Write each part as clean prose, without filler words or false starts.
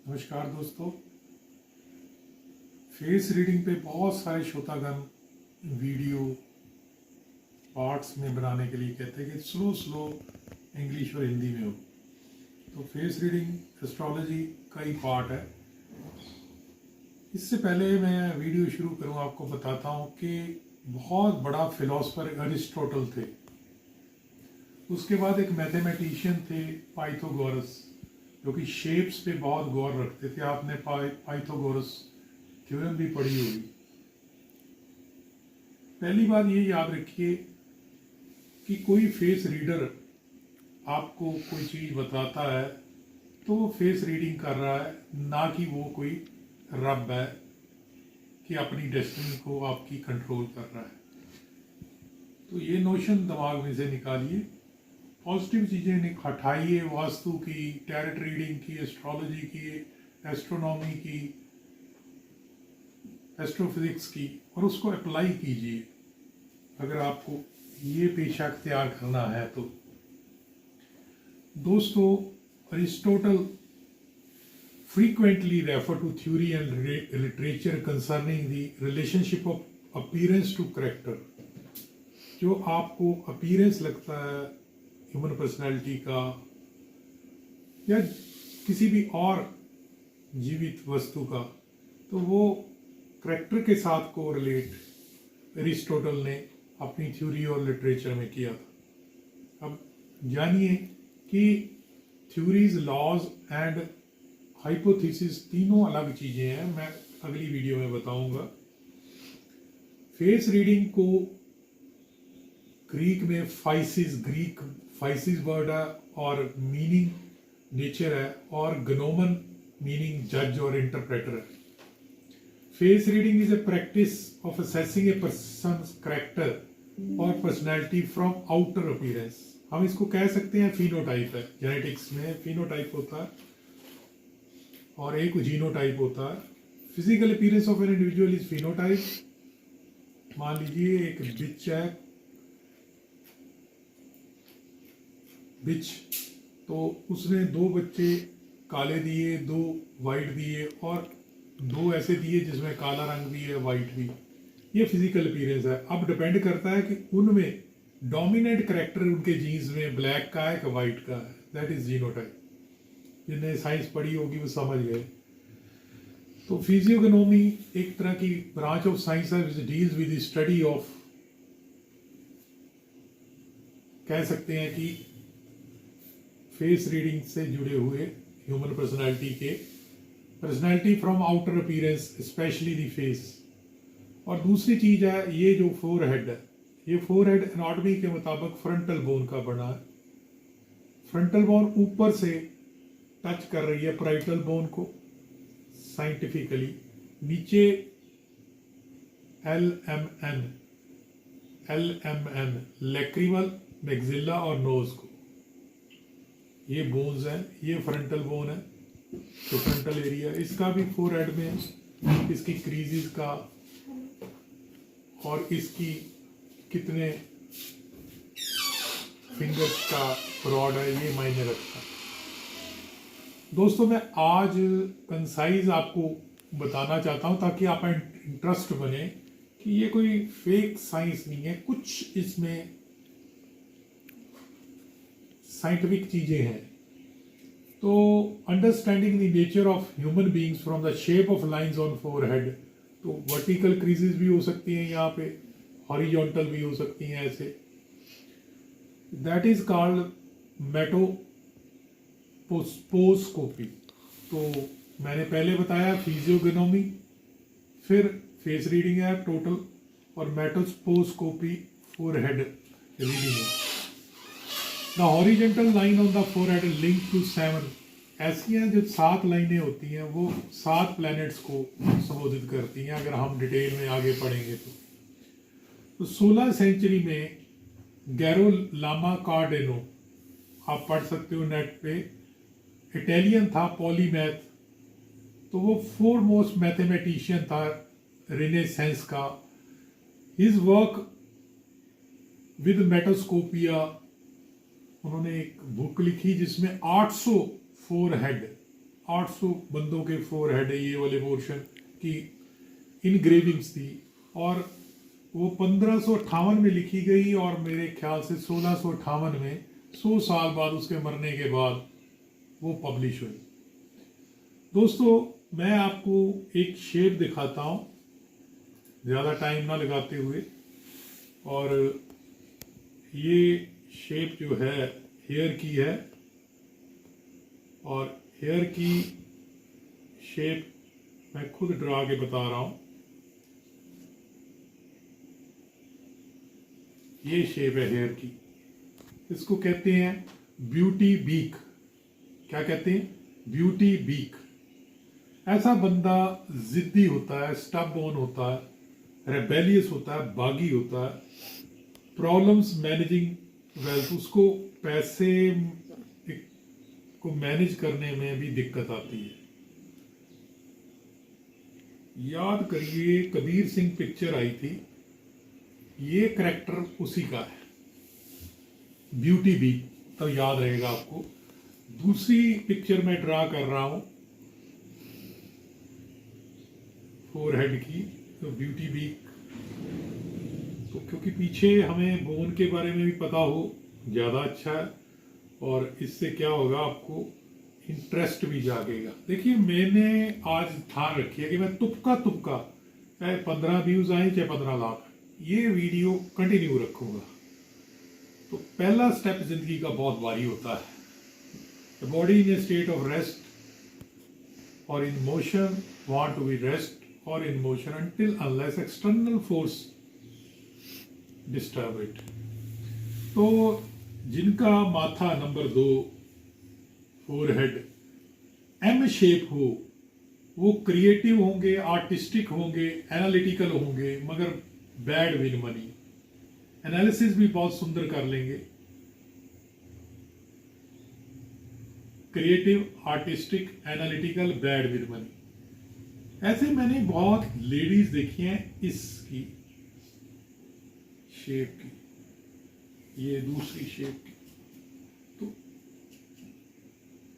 नमस्कार दोस्तों। Face reading पे बहुत सारे श्रोतागण वीडियो पार्ट्स में बनाने के लिए कहते हैं कि स्लो इंग्लिश और हिंदी में हो। तो फेस रीडिंग एस्ट्रोलॉजी का ही पार्ट है। इससे पहले मैं वीडियो शुरू करूं, आपको बताता हूं कि बहुत बड़ा फिलोसफर अरिस्टोटल थे। उसके बाद एक मैथमेटिशियन थे पाइथागोरस, जो कि शेप्स पे बहुत गौर रखते थे। आपने पाइथागोरस थ्योरम भी पढ़ी होगी। पहली बात ये याद रखिए कि कोई फेस रीडर आपको कोई चीज बताता है तो वो फेस रीडिंग कर रहा है, ना कि वो कोई रब है कि अपनी डेस्टिनी को आपकी कंट्रोल कर रहा है। तो ये नोशन दिमाग में से निकालिए। पॉजिटिव चीज़ें हटाइए, वास्तु की, टैरेट रीडिंग की, एस्ट्रोलॉजी की, एस्ट्रोनॉमी की, एस्ट्रोफिजिक्स की, और उसको अप्लाई कीजिए अगर आपको ये पेशा अख्तियार करना है तो। दोस्तों, Aristotle frequently refer to theory and literature concerning the relationship of appearance to character। जो आपको अपीयरेंस लगता है ह्यूमन पर्सनैलिटी का या किसी भी और जीवित वस्तु का, तो वो करैक्टर के साथ को रिलेट एरिस्टोटल ने अपनी थ्योरी और लिटरेचर में किया था। अब जानिए कि थ्योरीज, लॉज एंड हाइपोथेसिस तीनों अलग चीजें हैं। मैं अगली वीडियो में बताऊंगा। फेस रीडिंग को ग्रीक में फाइसिस वर्ड है और मीनिंग नेचर है, और ग्नोमन मीनिंग जज और इंटरप्रेटर है। Face reading is a practice of assessing A persons character और पर्सनैलिटी फ्रॉम आउटर अपीयरेंस। हम इसको कह सकते हैं फिनोटाइप है। जेनेटिक्स में फिनोटाइप होता है और एक जीनोटाइप होता है। Physical appearance of an individual is phenotype. मान लीजिए एक बिच, तो उसने 2 बच्चे काले दिए, 2 वाइट दिए, और 2 ऐसे दिए जिसमें काला रंग भी है, वाइट भी। ये फिजिकल अपीयरेंस है। अब डिपेंड करता है कि उनमें डोमिनेंट कैरेक्टर उनके जीन्स में ब्लैक का है कि वाइट का है। That is genotype. जिन्हें साइंस पढ़ी होगी वो समझ गए। तो फिजियोग्नोमी एक तरह की ब्रांच ऑफ साइंस है which deals with the study of, कह सकते हैं कि फेस रीडिंग से जुड़े हुए human personality from outer appearance, specially the face. और दूसरी चीज है ये जो फोरहेड है, ये फोरहेड एनाटॉमी के मुताबिक फ्रंटल बोन का बना है। फ्रंटल बोन ऊपर से टच कर रही है पैराइटल बोन को साइंटिफिकली। नीचे L M N lacrimal, maxilla और नोज को, ये बोन्स हैं। ये फ्रंटल बोन है, तो फ्रंटल एरिया इसका भी फोरहेड में है। इसकी क्रीजेस का और इसकी कितने फिंगर्स का रॉड है ये मायने रखता है। दोस्तों, मैं आज कंसाइज आपको बताना चाहता हूं ताकि आप इंटरेस्ट बने कि ये कोई फेक साइंस नहीं है। कुछ इसमें साइंटिफिक चीजें हैं। तो understanding the nature of human beings from the shape of lines on forehead. तो वर्टिकल क्रीजेस भी हो सकती हैं यहाँ पे, हॉरिजॉन्टल भी हो सकती हैं ऐसे। That is called metoposcopy. तो मैंने पहले बताया फिजियोग्नोमी, फिर फेस रीडिंग है टोटल, और मेटोपोस्कोपी फोरहेड रीडिंग है। The horizontal line on the forehead link to 7। ऐसी हैं जो 7 लाइनें होती हैं, वो 7 प्लैनेट्स को संबोधित करती हैं। अगर हम डिटेल में आगे पढ़ेंगे तो 16 सेंचुरी में गैरोलामा कार्डेनो, आप पढ़ सकते हो नेट पे, इटालियन था, पॉलीमैथ। तो वो फोरमोस्ट मैथमेटिशियन था रिनेसेंस का। हिज वर्क विद मेटोस्कोपिया, उन्होंने एक बुक लिखी जिसमें 800 फोरहेड 800 बंदों के फोरहेड ये वाले पोर्शन की इनग्रेविंग्स थी, और वो 1558 में लिखी गई और मेरे ख्याल से 1658 में 100 साल बाद उसके मरने के बाद वो पब्लिश हुई। दोस्तों मैं आपको एक शेप दिखाता हूँ ज़्यादा टाइम ना लगाते हुए, और ये शेप जो है हेयर की है, और हेयर की शेप मैं खुद ड्रा के बता रहा हूँ। ये शेप है हेयर की, इसको कहते हैं ब्यूटी बीक। क्या कहते हैं? Beauty beak. ऐसा बंदा जिद्दी होता है, स्टबबोर्न होता है, रेबेलियस होता है, बागी होता है, प्रॉब्लम्स मैनेजिंग वेल्थ, उसको पैसे को मैनेज करने में भी दिक्कत आती है। याद करिए कबीर सिंह पिक्चर आई थी, ये करैक्टर उसी का है, ब्यूटी बी, तो याद रहेगा आपको। दूसरी पिक्चर मैं ड्रा कर रहा हूं फोरहेड की, तो ब्यूटी बी, तो क्योंकि पीछे हमें बोन के बारे में भी पता हो ज़्यादा अच्छा है, और इससे क्या होगा आपको इंटरेस्ट भी जागेगा। देखिए मैंने आज ठान रखी है कि मैं तुपका चाहे 15 व्यूज आए चाहे 15 लाख, ये वीडियो कंटिन्यू रखूंगा। तो पहला स्टेप जिंदगी का बहुत भारी होता है, the body in a state of rest और in motion, want to be rest और in motion until unless external force disturb it. तो जिनका माथा नंबर 2 फोरहेड एम शेप हो, वो क्रिएटिव होंगे, आर्टिस्टिक होंगे, एनालिटिकल होंगे, मगर बैड विन मनी। एनालिसिस भी बहुत सुंदर कर लेंगे, creative, artistic, analytical, bad with money. ऐसे मैंने बहुत लेडीज देखी हैं इसकी शेप की, ये दूसरी शेप की। तो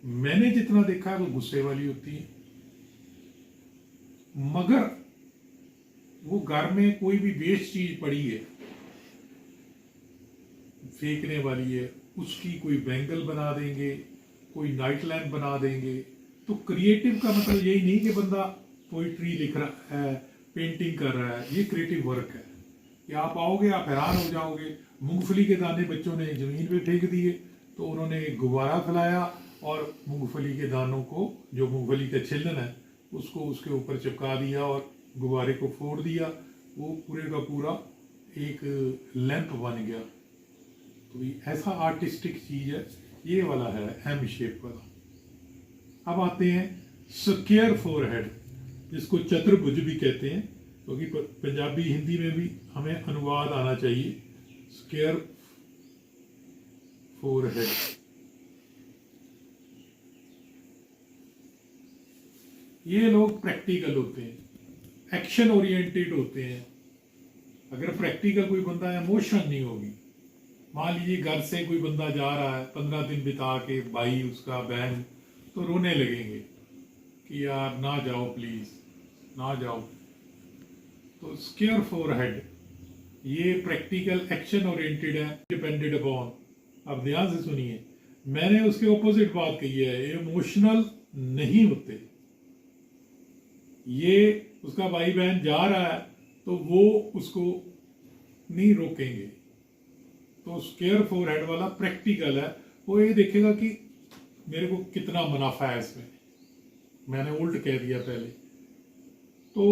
मैंने जितना देखा है वो गुस्से वाली होती है, मगर वो घर में कोई भी वेस्ट चीज पड़ी है, फेंकने वाली है, उसकी कोई बैंगल बना देंगे, कोई नाइट लैम्प बना देंगे। तो क्रिएटिव का मतलब यही नहीं कि बंदा पोइट्री लिख रहा है, पेंटिंग कर रहा है, ये क्रिएटिव वर्क है। कि आप आओगे आप हैरान हो जाओगे। मूंगफली के दाने बच्चों ने जमीन पे फेंक दिए, तो उन्होंने एक गुब्बारा फैलाया और मूंगफली के दानों को, जो मूंगफली का छिलन है, उसको उसके ऊपर चिपका दिया और गुब्बारे को फोड़ दिया। वो पूरे का पूरा एक लैंप बन गया। तो ऐसा आर्टिस्टिक चीज है, ये वाला है एम शेप वाला। अब आते हैं स्क्वायर फोरहेड, जिसको चतुर्भुज भी कहते हैं, क्योंकि पंजाबी हिंदी में भी हमें अनुवाद आना चाहिए। स्क्वायर फोरहेड, ये लोग प्रैक्टिकल होते हैं, एक्शन ओरिएंटेड होते हैं। अगर प्रैक्टिकल कोई बंदा है, इमोशन नहीं होगी। मान लीजिए घर से कोई बंदा जा रहा है 15 दिन बिता के, भाई उसका बहन, तो रोने लगेंगे कि यार ना जाओ प्लीज, ना जाओ। तो स्क्वायर फोरहेड ये प्रैक्टिकल, एक्शन ओरिएंटेड है, डिपेंडेड अपॉन। अब ध्यान से सुनिए, मैंने उसके ऑपोजिट बात कही है, इमोशनल नहीं होते। ये उसका भाई बहन जा रहा है तो वो उसको नहीं रोकेंगे। तो स्क्वायर फोरहेड वाला प्रैक्टिकल है, वो ये देखेगा कि मेरे को कितना मुनाफा है इसमें। मैंने उल्ट कह दिया पहले। तो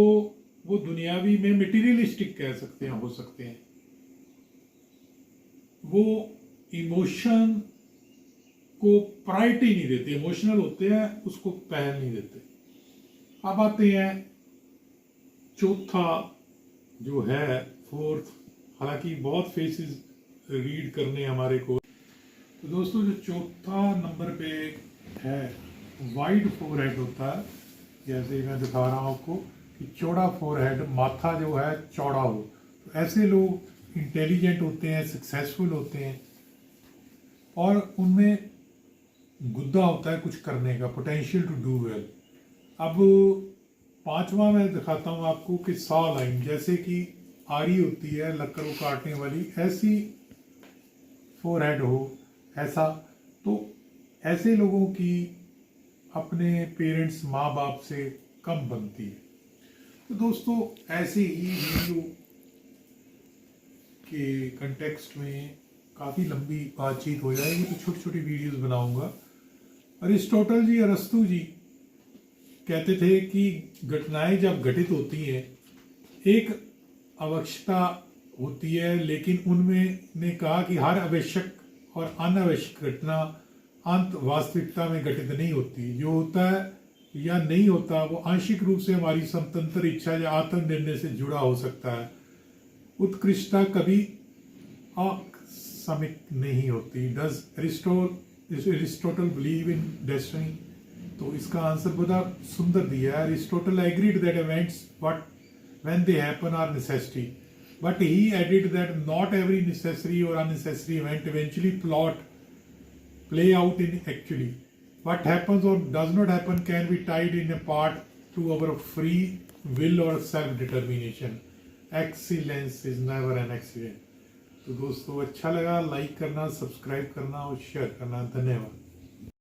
वो दुनियावी में मटेरियलिस्टिक कह सकते हैं, हो सकते हैं। वो इमोशन को प्रायोरिटी नहीं देते, इमोशनल होते हैं, उसको पहल नहीं देते। अब आते हैं चौथा जो है फोर्थ, हालांकि बहुत फेसेस रीड करने हमारे को। तो दोस्तों जो चौथा नंबर पे है, वाइड फोरहेड होता है। जैसे मैं दिखा रहा हूँ आपको कि चौड़ा फोरहेड, माथा जो है चौड़ा हो। तो ऐसे लोग इंटेलिजेंट होते हैं, सक्सेसफुल होते हैं, और उनमें गुद्दा होता है कुछ करने का, पोटेंशियल टू डू वेल। अब पांचवा मैं दिखाता हूँ आपको कि सॉ लाइन, जैसे कि आरी होती है लकड़ को काटने वाली, ऐसी फोरहेड हो ऐसा, तो ऐसे लोगों की अपने पेरेंट्स माँ बाप से कम बनती है। तो दोस्तों ऐसे ही वीडियो के कंटेक्स्ट में काफ़ी लंबी बातचीत हो जाएगी, तो छोटी छोटी वीडियोस बनाऊंगा। अरिस्टोटल जी, अरस्तु जी कहते थे कि घटनाएं जब घटित होती हैं एक आवश्यकता होती है, लेकिन उनमें ने कहा कि हर आवश्यक और अनावश्यक घटना अंत वास्तविकता में घटित नहीं होती। जो होता है या नहीं होता वो आंशिक रूप से हमारी स्वतंत्र इच्छा या आत्मनिर्णय से जुड़ा हो सकता है। उत्कृष्टता कभी असामयिक नहीं होती। Does Aristotle believe in destiny? तो इसका आंसर बड़ा सुंदर दिया है। Aristotle agreed that events what when they happen are necessity, but he added that not every necessary और unnecessary event eventually play out in actually. What happens or does not happen can be tied in a part to our free will or self-determination. Excellence is never an accident. तो दोस्तों अच्छा लगा, like करना, subscribe करना और share करना। धन्यवाद।